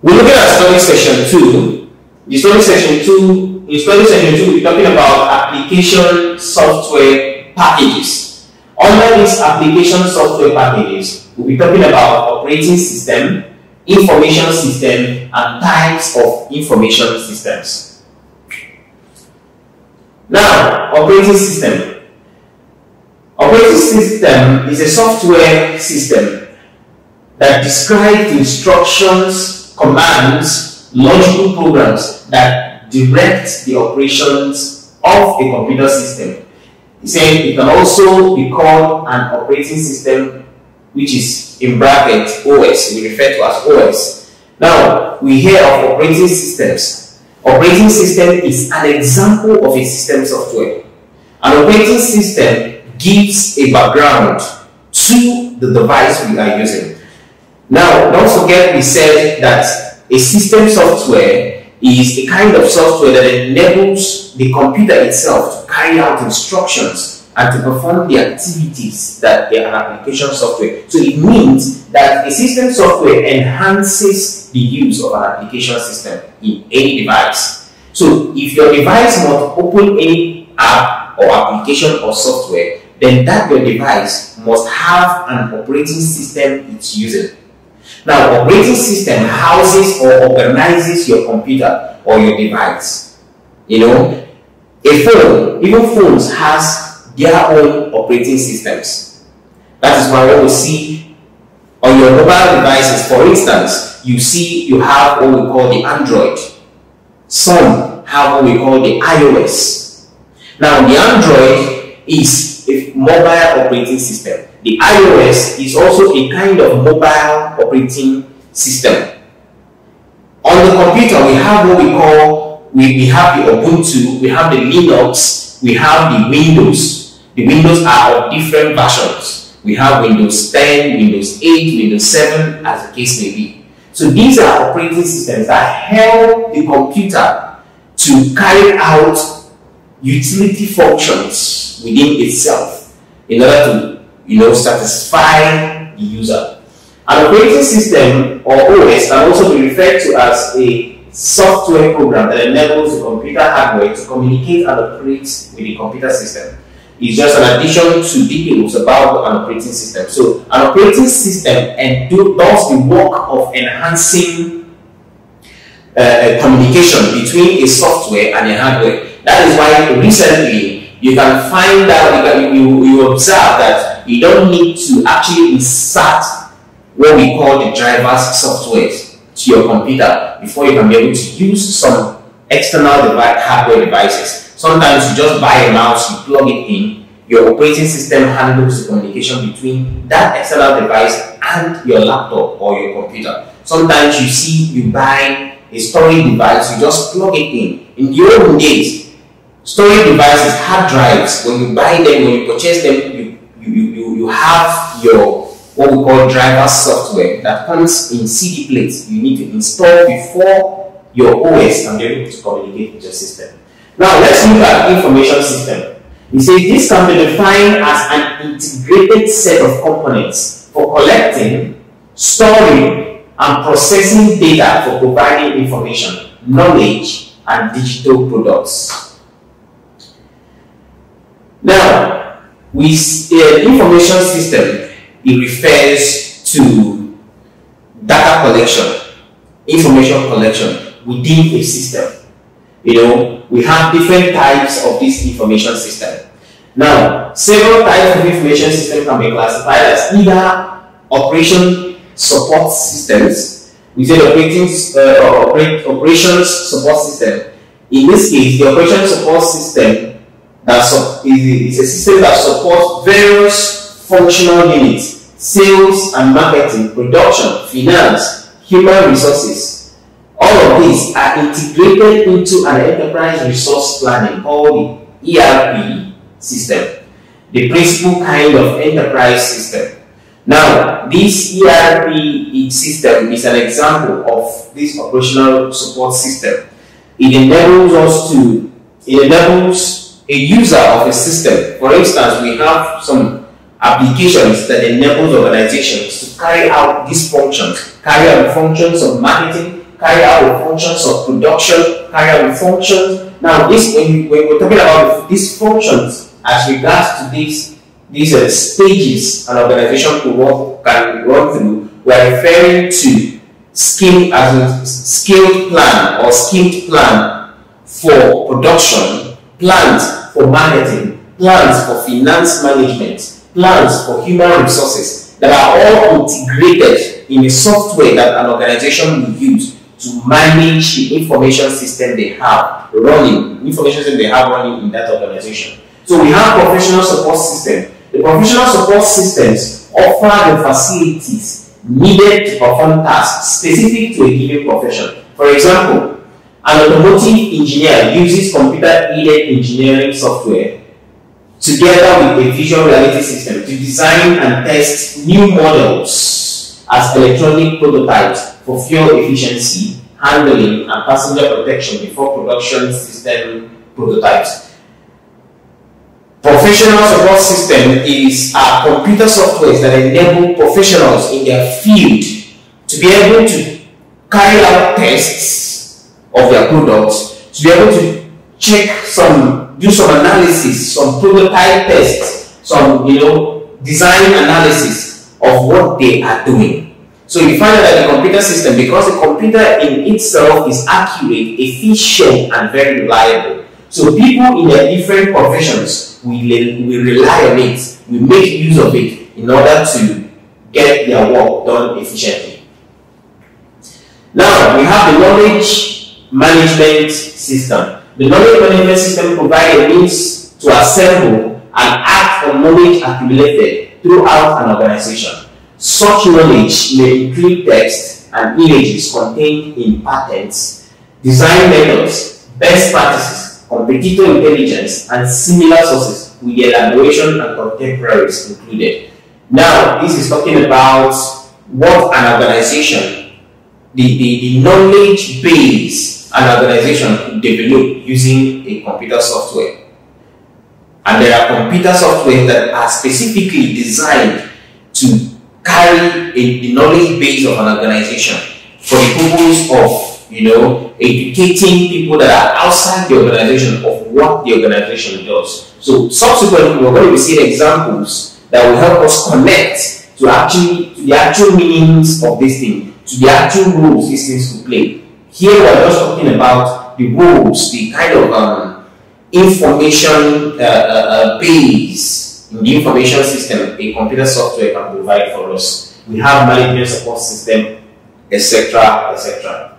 We're looking at study section 2. In study section 2, we're talking about application software packages. Under these application software packages, we'll be talking about operating system, information system, and types of information systems. Now, operating system. Operating system is a software system that describes instructions, commands, logical programs that direct the operations of a computer system. He said it can also be called an operating system, which is in brackets OS. We refer to as OS. Now, we hear of operating systems. Operating system is an example of a system software. An operating system gives a background to the device we are using. Now, don't forget we said that a system software is a kind of software that enables the computer itself to carry out instructions and to perform the activities that an application software. So it means that a system software enhances the use of an application system in any device. So if your device must open any app or application or software, then that your device must have an operating system it's using. Now, operating system houses or organizes your computer or your device. You know, a phone, even phones has their own operating systems. That is why when we see on your mobile devices, for instance, you have what we call the Android. Some have what we call the iOS. Now, the Android is a mobile operating system. The iOS is also a kind of mobile operating system. On the computer, we have what we call, we have the Ubuntu, we have the Linux, we have the Windows. The Windows are of different versions. We have Windows 10, Windows 8, Windows 7, as the case may be. So these are operating systems that help the computer to carry out utility functions within itself in order to satisfy the user. An operating system or OS can also be referred to as a software program that enables the computer hardware to communicate and operate with the computer system. It's just an addition to details about an operating system. So an operating system does the work of enhancing communication between a software and a hardware. That is why recently you can find out, you observe that you don't need to actually insert what we call the driver's software to your computer before you can be able to use some external hardware devices. Sometimes you just buy a mouse, you plug it in, your operating system handles the communication between that external device and your laptop or your computer. Sometimes you buy a storage device, you just plug it in. In the olden days, storage devices, hard drives, when you buy them, when you purchase them, you have your what we call driver software that comes in CD plates. You need to install before your OS can be able to communicate with your system. Now let's look at information system. We say this can be defined as an integrated set of components for collecting, storing, and processing data for providing information, knowledge, and digital products. Now, with information system, it refers to data collection, information collection within a system. We have different types of this information system. Now, several types of information system can be classified as either operation support systems. We say operations support system. In this case, the operation support system is a system that supports various functional units: sales and marketing, production, finance, human resources. All of these are integrated into an enterprise resource planning called the ERP system, the principal kind of enterprise system. Now, this ERP system is an example of this operational support system. It enables a user of a system. For instance, we have some applications that enables organizations to carry out these functions, carry out the functions of marketing, carry out the functions of production, carry out the functions. Now, this when we're talking about these functions as regards to these stages an organization can run through, we are referring to scheme as a scaled plan or schemed plan for production, plans for marketing, plans for finance management, plans for human resources that are all integrated in a software that an organization will use to manage the information system they have running, in that organization. So we have professional support system. The professional support systems offer the facilities needed to perform tasks specific to a given profession. For example, an automotive engineer uses computer-aided engineering software together with a visual reality system to design and test new models as electronic prototypes for fuel efficiency, handling, and passenger protection before production system prototypes. Professional support system is computer software that enable professionals in their field to be able to carry out tests of their products, to be able to do some analysis, some prototype tests, some design analysis of what they are doing. So you find out that the computer system, because the computer in itself is accurate, efficient, and very reliable. So people in their different professions will rely on it, will make use of it in order to get their work done efficiently. Now we have the knowledge management system. The knowledge management system provides a means to assemble and act on knowledge accumulated throughout an organization. Such knowledge may include text and images contained in patents, design methods, best practices, competitor intelligence, and similar sources with the elaboration and contemporaries included. Now, this is talking about what an organization, the knowledge base an organization could develop using a computer software. And there are computer software that are specifically designed to carry the knowledge base of an organization for the purpose of, educating people that are outside the organization of what the organization does. So subsequently, we're going to be seeing examples that will help us connect to the actual meanings of this thing, to the actual roles these things will play. Here we're just talking about the roles, the kind of information base in the information system a computer software can provide for us. We have management support system, etc., etc.